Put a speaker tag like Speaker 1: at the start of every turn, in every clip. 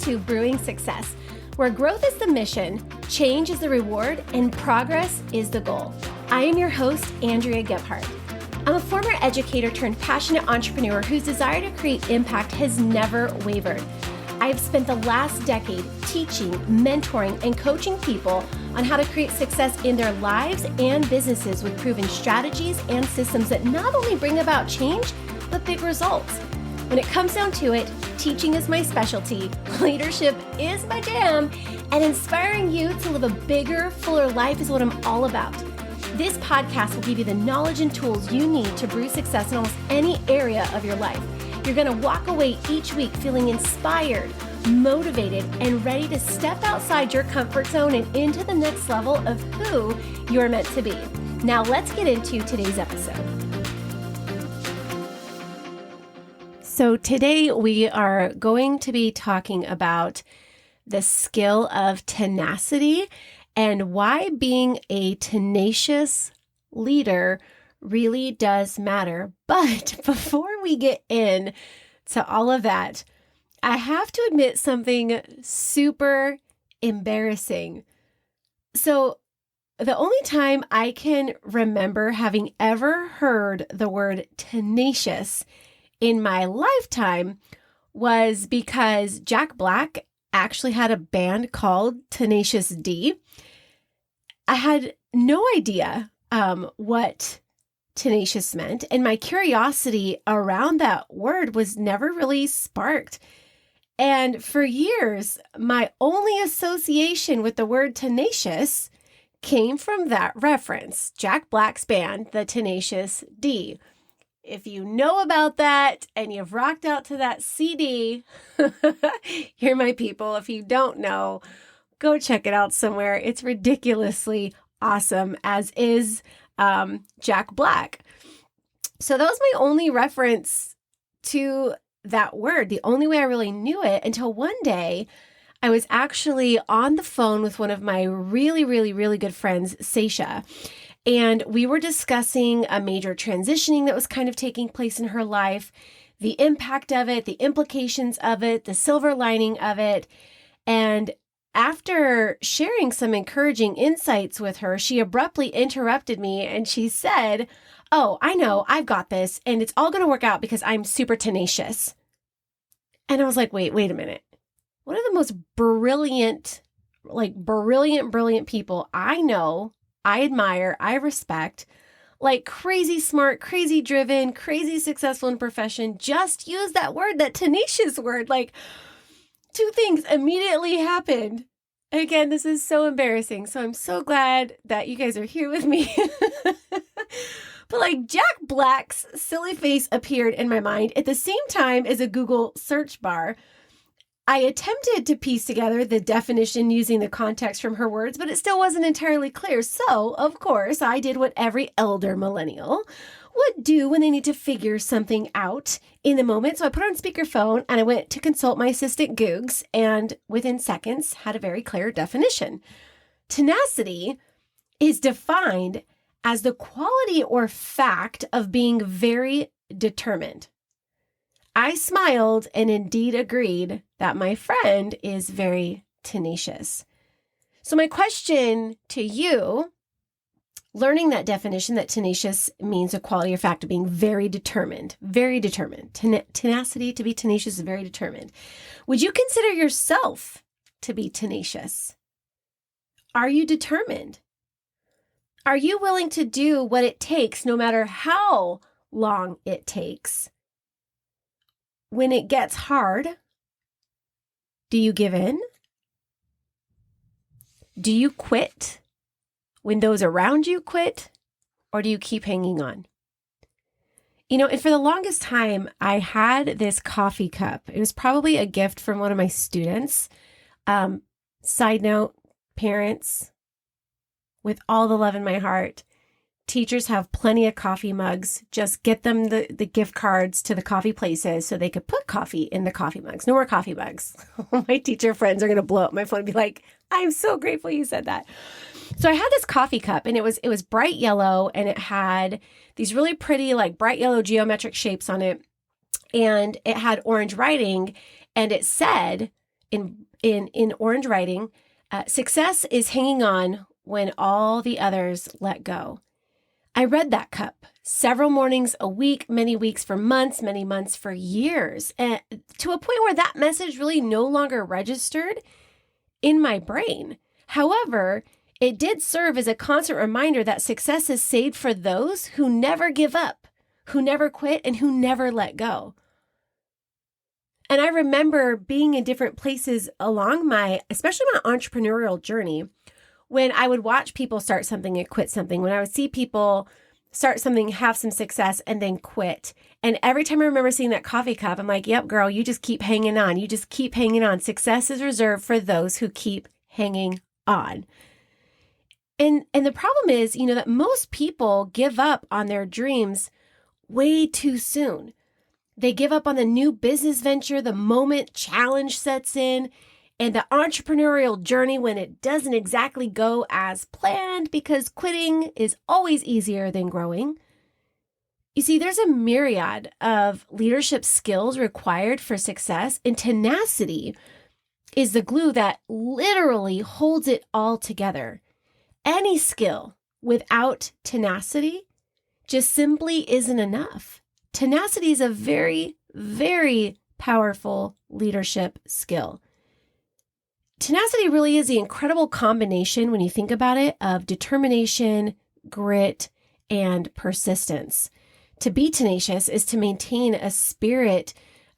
Speaker 1: to Brewing Success, where growth is the mission, change is the reward, and progress is the goal. I am your host, Andrea Gebhardt. I'm a former educator turned passionate entrepreneur whose desire to create impact has never wavered. I have spent the last decade teaching, mentoring, and coaching people on how to create success in their lives and businesses with proven strategies and systems that not only bring about change, but big results. When it comes down to it, teaching is my specialty, leadership is my jam, and inspiring you to live a bigger, fuller life is what I'm all about. This podcast will give you the knowledge and tools you need to brew success in almost any area of your life. You're going to walk away each week feeling inspired, motivated, and ready to step outside your comfort zone and into the next level of who you're meant to be. Now let's get into today's episode. So today we are going to be talking about the skill of tenacity and why being a tenacious leader really does matter. But before we get in to all of that, I have to admit something super embarrassing. So the only time I can remember having ever heard the word tenacious in my lifetime was because Jack Black actually had a band called Tenacious D. I had no idea what tenacious meant, and my curiosity around that word was never really sparked. And for years, my only association with the word tenacious came from that reference, Jack Black's band, the Tenacious D. If you know about that and you've rocked out to that CD, you're my people. If you don't know, go check it out somewhere. It's ridiculously awesome, as is Jack Black. So that was my only reference to that word, the only way I really knew it, until one day I was actually on the phone with one of my really good friends, Seisha, and we were discussing a major transitioning that was kind of taking place in her life, the impact of it, the implications of it, the silver lining of it. And after sharing some encouraging insights with her, she abruptly interrupted me and she said, "Oh, I know, I've got this, and it's all going to work out because I'm super tenacious." And I was like, wait a minute. One of the most brilliant people I know, I admire, I respect, like crazy smart, crazy driven, crazy successful in profession, just use that word, that tenacious word. Like, two things immediately happened. Again, this is so embarrassing. So I'm so glad that you guys are here with me. But like Jack Black's silly face appeared in my mind at the same time as a Google search bar. I attempted to piece together the definition using the context from her words, but it still wasn't entirely clear. So, of course, I did what every elder millennial would do when they need to figure something out in the moment. So I put on speakerphone and I went to consult my assistant Googs, and within seconds had a very clear definition. Tenacity is defined as the quality or fact of being very determined. I smiled and indeed agreed that my friend is very tenacious. So my question to you, learning that definition, that tenacious means a quality or fact of being very determined, tenacity, to be tenacious is very determined. Would you consider yourself to be tenacious? Are you determined? Are you willing to do what it takes, no matter how long it takes? When it gets hard, do you give in? Do you quit when those around you quit, or do you keep hanging on? You know, and for the longest time, I had this coffee cup. It was probably a gift from one of my students. Side note, parents, with all the love in my heart, teachers have plenty of coffee mugs. Just get them the gift cards to the coffee places so they could put coffee in the coffee mugs. No more coffee mugs. My teacher friends are going to blow up my phone and be like, "I'm so grateful you said that." So I had this coffee cup, and it was bright yellow, and it had these really pretty, like, bright yellow geometric shapes on it. And it had orange writing, and it said, in orange writing, success is hanging on when all the others let go. I read that cup several mornings a week, many weeks for months, many months for years, and to a point where that message really no longer registered in my brain. However, it did serve as a constant reminder that success is saved for those who never give up, who never quit, and who never let go. And I remember being in different places along especially my entrepreneurial journey, when I would watch people start something and quit something, when I would see people start something, have some success, and then quit. And every time I remember seeing that coffee cup, I'm like, yep, girl, you just keep hanging on. You just keep hanging on. Success is reserved for those who keep hanging on. And the problem is, that most people give up on their dreams way too soon. They give up on the new business venture the moment challenge sets in, and the entrepreneurial journey when it doesn't exactly go as planned, because quitting is always easier than growing. You see, there's a myriad of leadership skills required for success, and tenacity is the glue that literally holds it all together. Any skill without tenacity just simply isn't enough. Tenacity is a very, very powerful leadership skill. Tenacity really is the incredible combination, when you think about it, of determination, grit, and persistence. To be tenacious is to maintain a spirit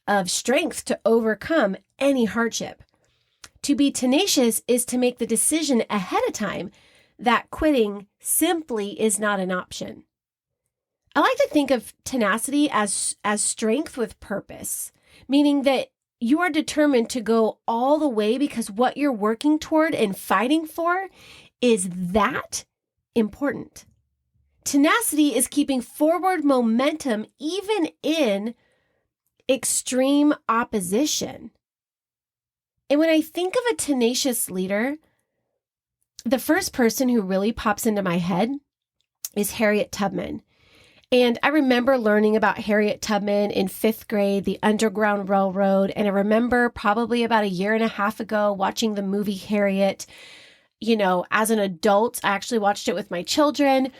Speaker 1: of strength to overcome any hardship. To be tenacious is to make the decision ahead of time that quitting simply is not an option. I like to think of tenacity as strength with purpose, meaning that you are determined to go all the way because what you're working toward and fighting for is that important. Tenacity is keeping forward momentum even in extreme opposition. And when I think of a tenacious leader, the first person who really pops into my head is Harriet Tubman. And I remember learning about Harriet Tubman in 5th grade, the Underground Railroad. And I remember probably about a year and a half ago watching the movie Harriet. As an adult, I actually watched it with my children,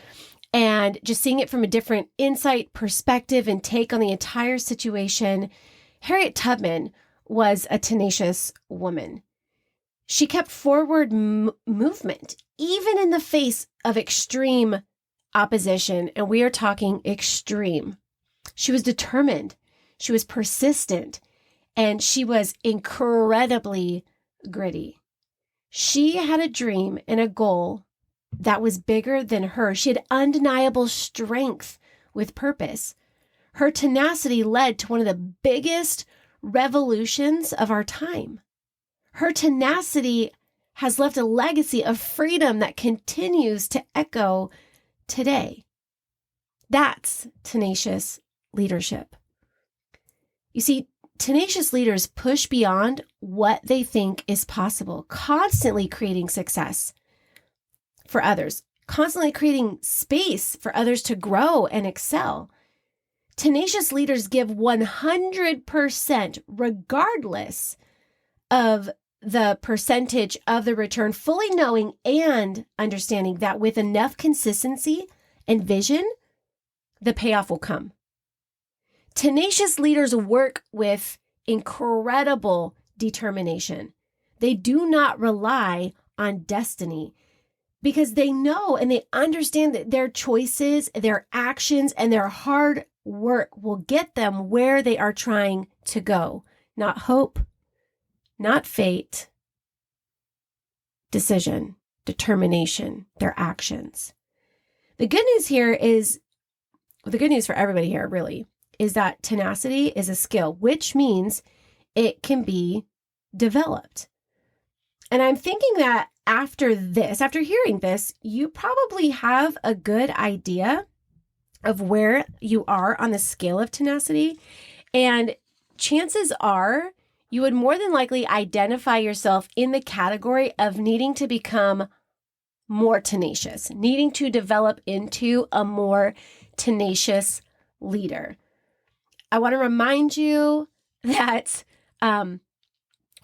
Speaker 1: and just seeing it from a different insight, perspective, and take on the entire situation. Harriet Tubman was a tenacious woman. She kept forward movement, even in the face of extreme opposition, and we are talking extreme. She was determined, she was persistent, and she was incredibly gritty. She had a dream and a goal that was bigger than her. She had undeniable strength with purpose. Her tenacity led to one of the biggest revolutions of our time. Her tenacity has left a legacy of freedom that continues to echo today. That's tenacious leadership. You see, tenacious leaders push beyond what they think is possible, constantly creating success for others, constantly creating space for others to grow and excel. Tenacious leaders give 100% regardless of the percentage of the return, fully knowing and understanding that with enough consistency and vision, the payoff will come. Tenacious leaders work with incredible determination. They do not rely on destiny because they know and they understand that their choices, their actions, and their hard work will get them where they are trying to go. Not hope, not fate, decision, determination, their actions. The good news for everybody here really is that tenacity is a skill, which means it can be developed. And I'm thinking that after hearing this, you probably have a good idea of where you are on the scale of tenacity. And chances are you would more than likely identify yourself in the category of needing to become more tenacious, needing to develop into a more tenacious leader. I want to remind you that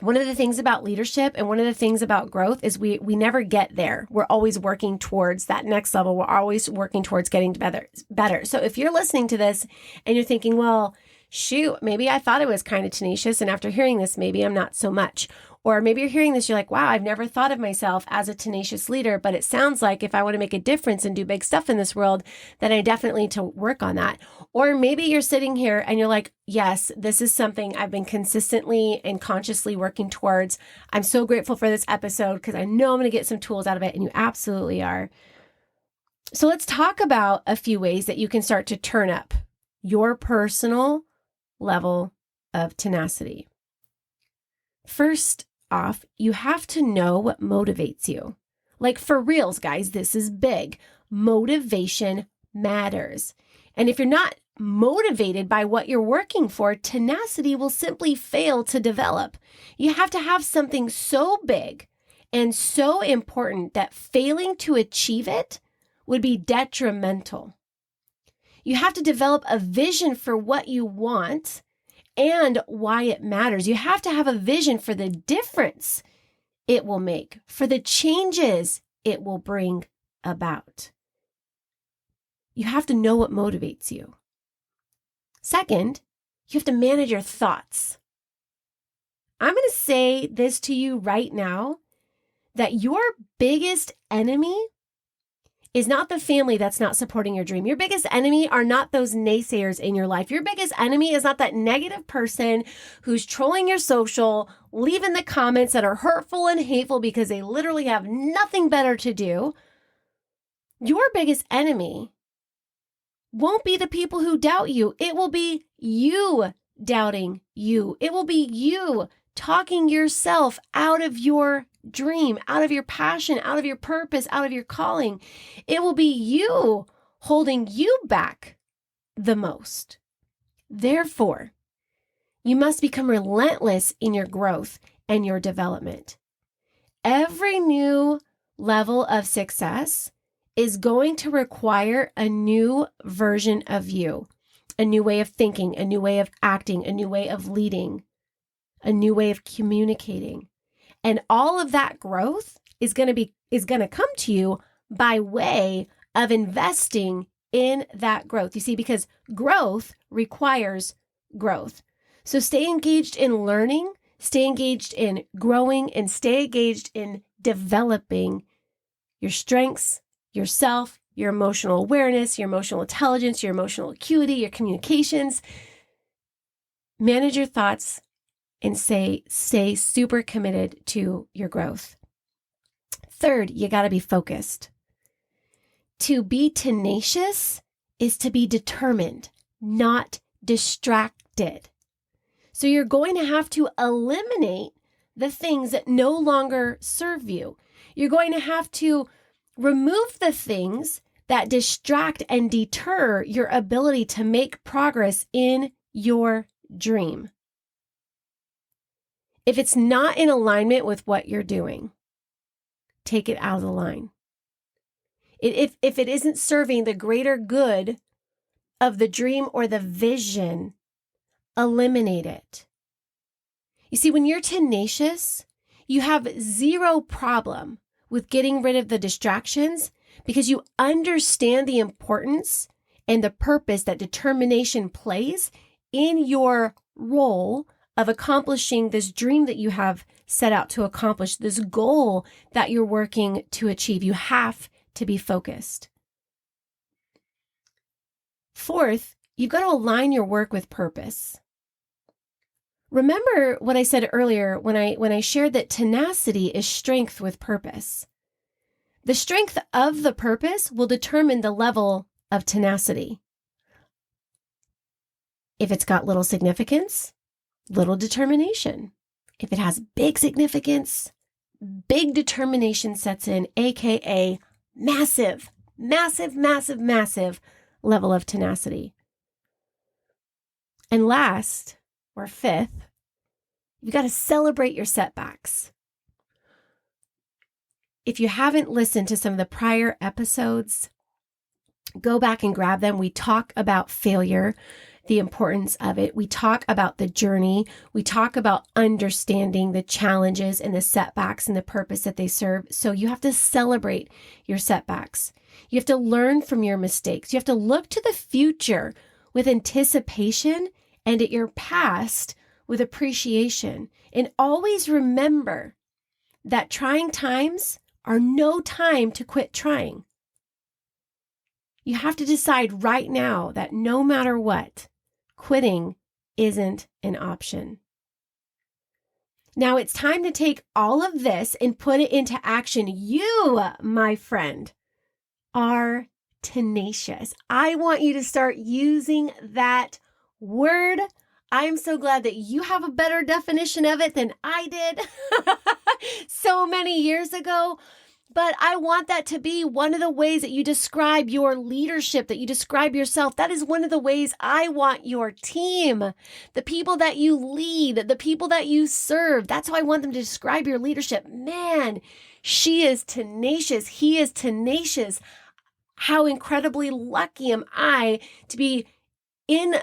Speaker 1: One of the things about leadership and one of the things about growth is we never get there. We're always working towards that next level. We're always working towards getting better. So if you're listening to this and you're thinking, well, shoot, maybe I thought I was kind of tenacious, and after hearing this, maybe I'm not so much. Or maybe you're hearing this, you're like, wow, I've never thought of myself as a tenacious leader, but it sounds like if I want to make a difference and do big stuff in this world, then I definitely need to work on that. Or maybe you're sitting here and you're like, yes, this is something I've been consistently and consciously working towards. I'm so grateful for this episode because I know I'm going to get some tools out of it, and you absolutely are. So let's talk about a few ways that you can start to turn up your personal level of tenacity. First off, you have to know what motivates you. Like for reals, guys, this is big. Motivation matters. And if you're not motivated by what you're working for, tenacity will simply fail to develop. You have to have something so big and so important that failing to achieve it would be detrimental. You have to develop a vision for what you want and why it matters. You have to have a vision for the difference it will make, for the changes it will bring about. You have to know what motivates you. Second, you have to manage your thoughts. I'm going to say this to you right now, that your biggest enemy is not the family that's not supporting your dream. Your biggest enemy are not those naysayers in your life. Your biggest enemy is not that negative person who's trolling your social, leaving the comments that are hurtful and hateful because they literally have nothing better to do. Your biggest enemy won't be the people who doubt you. It will be you doubting you. It will be you talking yourself out of your dream, out of your passion, out of your purpose, out of your calling. It will be you holding you back the most. Therefore, you must become relentless in your growth and your development. Every new level of success is going to require a new version of you, a new way of thinking, a new way of acting, a new way of leading, a new way of communicating. And all of that growth is going to come to you by way of investing in that growth. You see, because growth requires growth. So stay engaged in learning, stay engaged in growing, and stay engaged in developing your strengths, yourself, your emotional awareness, your emotional intelligence, your emotional acuity, your communications. Manage your thoughts and stay super committed to your growth. Third, you got to be focused. To be tenacious is to be determined, not distracted. So you're going to have to eliminate the things that no longer serve you. You're going to have to remove the things that distract and deter your ability to make progress in your dream. If it's not in alignment with what you're doing, take it out of the line. If it isn't serving the greater good of the dream or the vision, eliminate it. You see, when you're tenacious, you have zero problem with getting rid of the distractions because you understand the importance and the purpose that determination plays in your role of accomplishing this dream that you have set out to accomplish, this goal that you're working to achieve. You have to be focused. Fourth, you've got to align your work with purpose. Remember what I said earlier when I shared that tenacity is strength with purpose. The strength of the purpose will determine the level of tenacity. If it's got little significance, little determination. If it has big significance, big determination sets in, aka massive level of tenacity. And last, or fifth, you've got to celebrate your setbacks. If you haven't listened to some of the prior episodes, go back and grab them. We talk about failure the importance of it. We talk about the journey. We talk about understanding the challenges and the setbacks and the purpose that they serve. So you have to celebrate your setbacks. You have to learn from your mistakes. You have to look to the future with anticipation and at your past with appreciation. And always remember that trying times are no time to quit trying. You have to decide right now that no matter what, quitting isn't an option. Now it's time to take all of this and put it into action. You, my friend, are tenacious. I want you to start using that word. I am so glad that you have a better definition of it than I did so many years ago. But I want that to be one of the ways that you describe your leadership, that you describe yourself. That is one of the ways I want your team, the people that you lead, the people that you serve. That's how I want them to describe your leadership. Man, she is tenacious. He is tenacious. How incredibly lucky am I to be in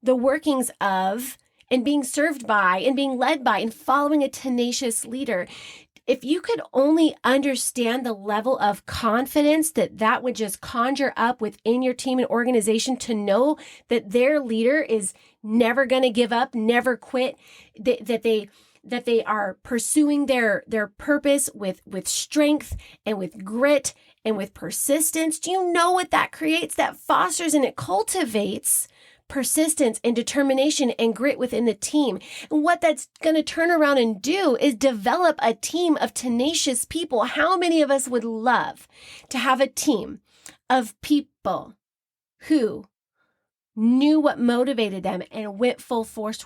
Speaker 1: the workings of and being served by and being led by and following a tenacious leader. If you could only understand the level of confidence that would just conjure up within your team and organization to know that their leader is never going to give up, never quit, that they are pursuing their purpose with strength and with grit and with persistence. Do you know what that creates? That fosters and it cultivates persistence and determination and grit within the team. And what that's going to turn around and do is develop a team of tenacious people. How many of us would love to have a team of people who knew what motivated them and went full force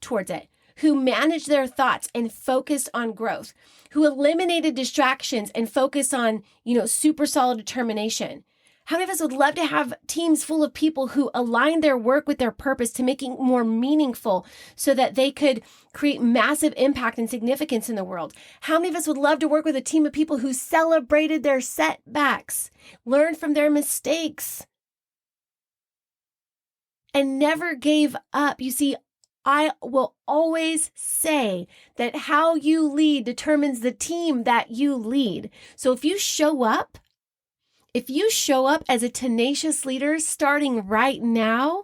Speaker 1: towards it, who managed their thoughts and focused on growth, who eliminated distractions and focused on, super solid determination? How many of us would love to have teams full of people who align their work with their purpose to make it more meaningful so that they could create massive impact and significance in the world? How many of us would love to work with a team of people who celebrated their setbacks, learned from their mistakes, and never gave up? You see, I will always say that how you lead determines the team that you lead. So if you show up as a tenacious leader starting right now,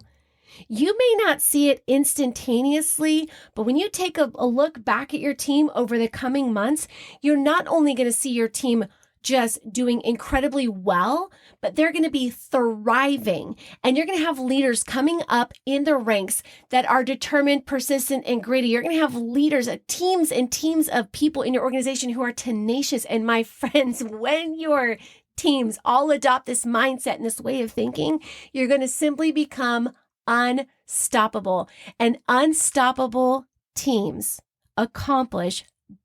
Speaker 1: you may not see it instantaneously, but when you take a look back at your team over the coming months, you're not only going to see your team just doing incredibly well, but they're going to be thriving. And you're going to have leaders coming up in the ranks that are determined, persistent, and gritty. You're going to have leaders, teams and teams of people in your organization who are tenacious. And my friends, when your teams all adopt this mindset and this way of thinking, you're going to simply become unstoppable. And unstoppable teams accomplish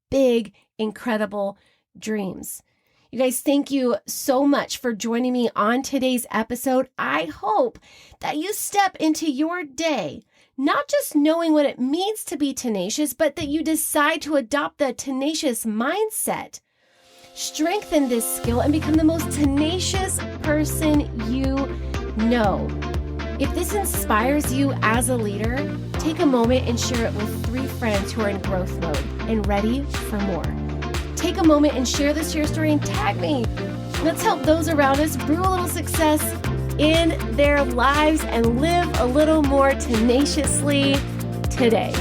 Speaker 1: big, incredible dreams. You guys, thank you so much for joining me on today's episode. I hope that you step into your day not just knowing what it means to be tenacious, but that you decide to adopt the tenacious mindset. Strengthen this skill and become the most tenacious person you know. If this inspires you as a leader, take a moment and share it with 3 friends who are in growth mode and ready for more. Take a moment and share this to your story and tag me. Let's help those around us brew a little success in their lives and live a little more tenaciously today.